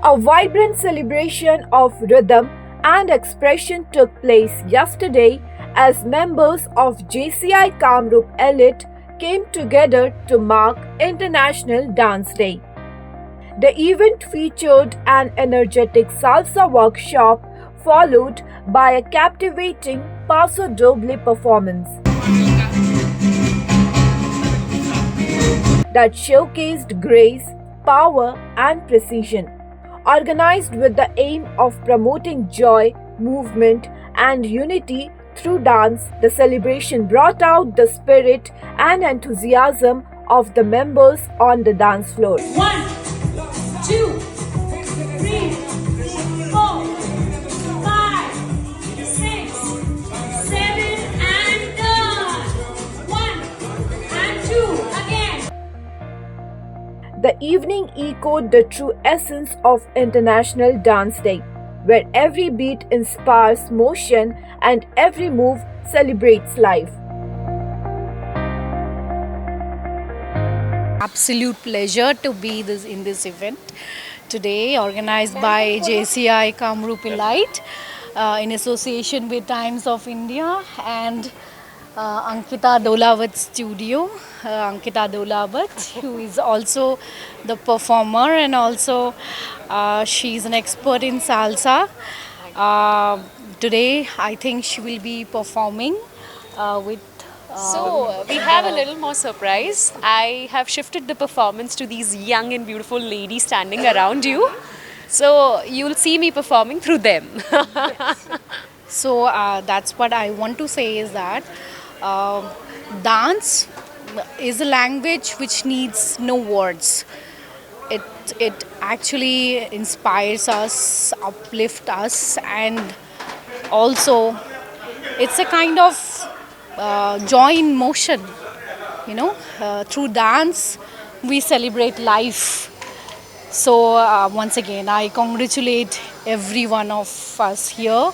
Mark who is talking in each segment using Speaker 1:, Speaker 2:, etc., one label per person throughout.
Speaker 1: A vibrant celebration of rhythm and expression took place yesterday as members of JCI Kamrup Elite came together to mark International Dance Day. The event featured an energetic salsa workshop followed by a captivating Paso Doble performance that showcased grace, power, and precision. Organized with the aim of promoting joy, movement, and unity through dance, the celebration brought out the spirit and enthusiasm of the members on the dance floor.
Speaker 2: 1, 2, 3, 4, 5, 6, 7, and 1 and 2 again.
Speaker 1: The evening echoed the true essence of International Dance Day, where every beat inspires motion and every move celebrates life.
Speaker 3: Absolute pleasure to be in this event today, organized by JCI Kamrup Elite in association with Times of India and Ankita Dolawat studio. Ankita Dolawat, who is also the performer and also she's an expert in salsa. Today, I think she will be performing with.
Speaker 4: So we have a little more surprise. I have shifted the performance to these young and beautiful ladies standing around you. So you'll see me performing through them.
Speaker 3: So that's what I want to say is that dance is a language which needs no words. It actually inspires us, uplifts us, and also it's a kind of joy in motion. Through dance we celebrate life. So once again, I congratulate every one of us here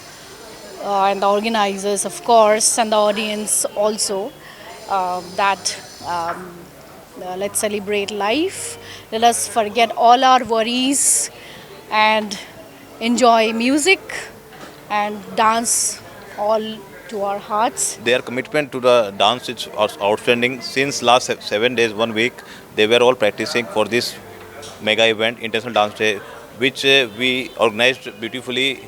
Speaker 3: and the organizers, of course, and the audience also. Let's celebrate life. Let us forget all our worries and enjoy music and dance all to our hearts.
Speaker 5: Their commitment to the dance is outstanding. Since last 7 days, 1 week, they were all practicing for this mega event, International Dance Day, which we organized beautifully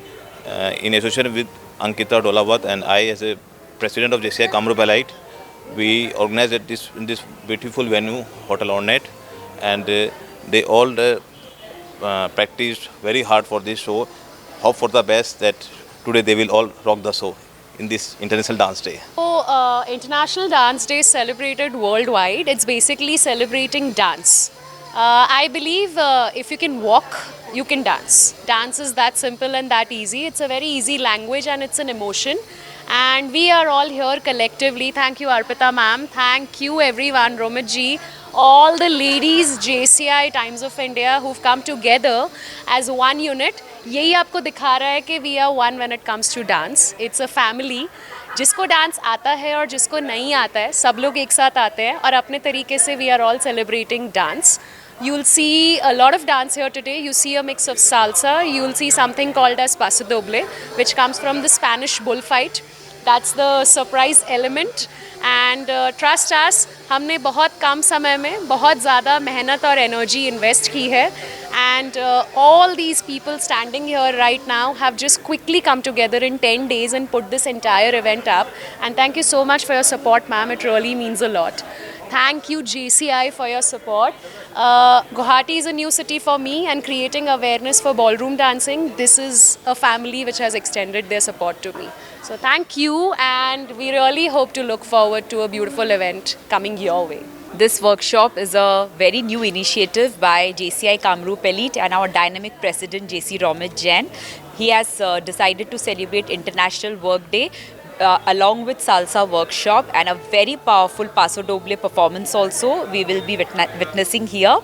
Speaker 5: in association with Ankita Dolawat and I as a president of JCI Kamrup Elite. We organized in this beautiful venue, Hotel Ornate, and they all practiced very hard for this show. Hope for the best that today they will all rock the show in this International Dance Day.
Speaker 4: So International Dance Day is celebrated worldwide. It's basically celebrating dance. I believe if you can walk, you can dance. Dance is that simple and that easy. It's a very easy language and it's an emotion. And we are all here collectively. Thank you, Arpita ma'am. Thank you, everyone, Romit ji, all the ladies, JCI, Times of India, who've come together as one unit. यही आपको दिखा रहा है कि we are one when it comes to dance. It's a family. जिसको dance आता है और जिसको नहीं आता है, सब लोग एक साथ आते हैं और अपने तरीके से we are all celebrating dance. You'll see a lot of dance here today. You see a mix of salsa. You'll see something called as Paso Doble, which comes from the Spanish bullfight. That's the surprise element. And trust us, हमने बहुत कम समय में बहुत ज़्यादा मेहनत और energy invest की है. And all these people standing here right now have just quickly come together in 10 days and put this entire event up. And thank you so much for your support, ma'am. It really means a lot. Thank you, JCI, for your support. Guwahati is a new city for me, and creating awareness for ballroom dancing, this is a family which has extended their support to me. So thank you, and we really hope to look forward to a beautiful event coming your way.
Speaker 6: This workshop is a very new initiative by JCI Kamrup Elite and our dynamic president JC Romit Jain. He has decided to celebrate International Work Day along with salsa workshop and a very powerful Paso Doble performance also we will be witnessing here.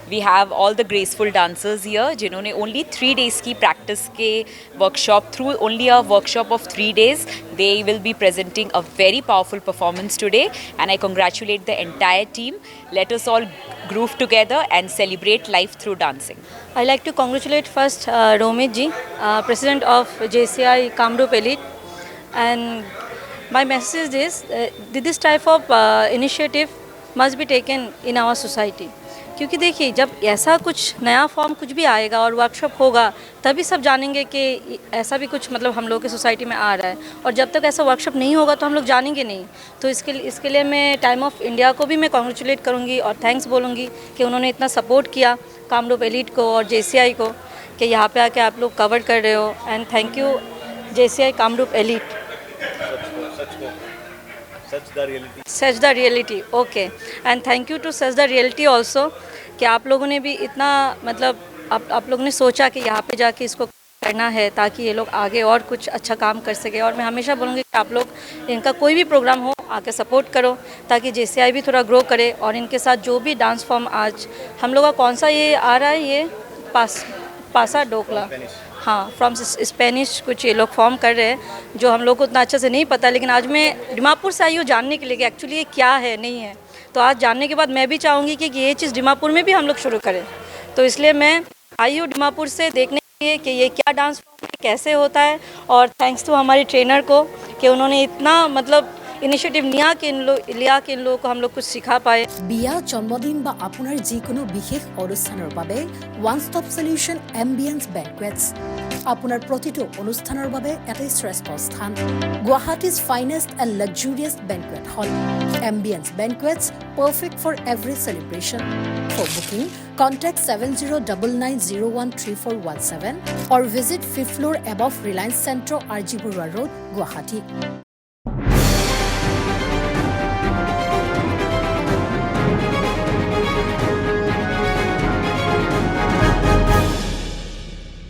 Speaker 6: We have all the graceful dancers here जिन्होंने only 3 days की practice के workshop through only a workshop of 3 days they will be presenting a very powerful performance today, and I congratulate the entire team. Let us all groove together and celebrate life through dancing.
Speaker 2: I like to congratulate first Romit ji, President of JCI Kamrup Elite, and my message is this type of initiative must be taken in our society. क्योंकि देखिए जब ऐसा कुछ नया form कुछ भी आएगा और वर्कशॉप होगा तभी सब जानेंगे कि ऐसा भी कुछ मतलब हम लोग की सोसाइटी में आ रहा है, और जब तक ऐसा वर्कशॉप नहीं होगा तो हम लोग जानेंगे नहीं. तो इसके लिए मैं टाइम ऑफ इंडिया को भी मैं कॉन्ग्रेचुलेट करूँगी और थैंक्स बोलूँगी कि उन्होंने इतना सपोर्ट किया कामरूप एलिट को और JCI को कि यहाँ पे आके आप लोग कवर कर रहे हो. And thank you JCI Kamrup elite. Such the reality. Okay, and thank you to such the reality also कि आप लोगों ने भी इतना मतलब आप लोगों ने सोचा कि यहाँ पे जाके इसको करना है ताकि ये लोग आगे और कुछ अच्छा काम कर सके. और मैं हमेशा बोलूँगी कि आप लोग इनका कोई भी प्रोग्राम हो आके सपोर्ट करो ताकि JCI भी थोड़ा ग्रो करे. और इनके साथ जो भी डांस फॉर्म आज हम लोग का कौन सा ये आ रहा है, ये पासा डोकला, हाँ, फ्रॉम स्पेनिश कुछ ये लोग फॉर्म कर रहे हैं जो हम लोग को उतना अच्छे से नहीं पता. लेकिन आज मैं डिमापुर से आई हूँ जानने के लिए कि एक्चुअली ये क्या है नहीं है. तो आज जानने के बाद मैं भी चाहूँगी कि ये चीज़ डिमापुर में भी हम लोग शुरू करें. तो इसलिए मैं आई हूँ डिमापुर से देखने के लिए कि ये क्या डांस फॉर्म है, कैसे होता है. और थैंक्स टू हमारे ट्रेनर को कि उन्होंने इतना मतलब इनिशिएटिव लिया कि इन लोगों को हम लोग कुछ सिखा पाए.
Speaker 7: बिया जन्मदिन बा आपुनार जिकोनो विशेष अनुष्ठाনৰ বাবে one stop solution ambience banquets আপোনাৰ প্ৰতিটো অনুষ্ঠানৰ বাবে এটাই শ্ৰেষ্ঠ স্থান. Guwahati's finest and luxurious banquet hall. Ambience banquets, perfect for every celebration. For booking, contact 7099013417 or visit 5th floor above Reliance Centro, RG Burwa Road, Guwahati.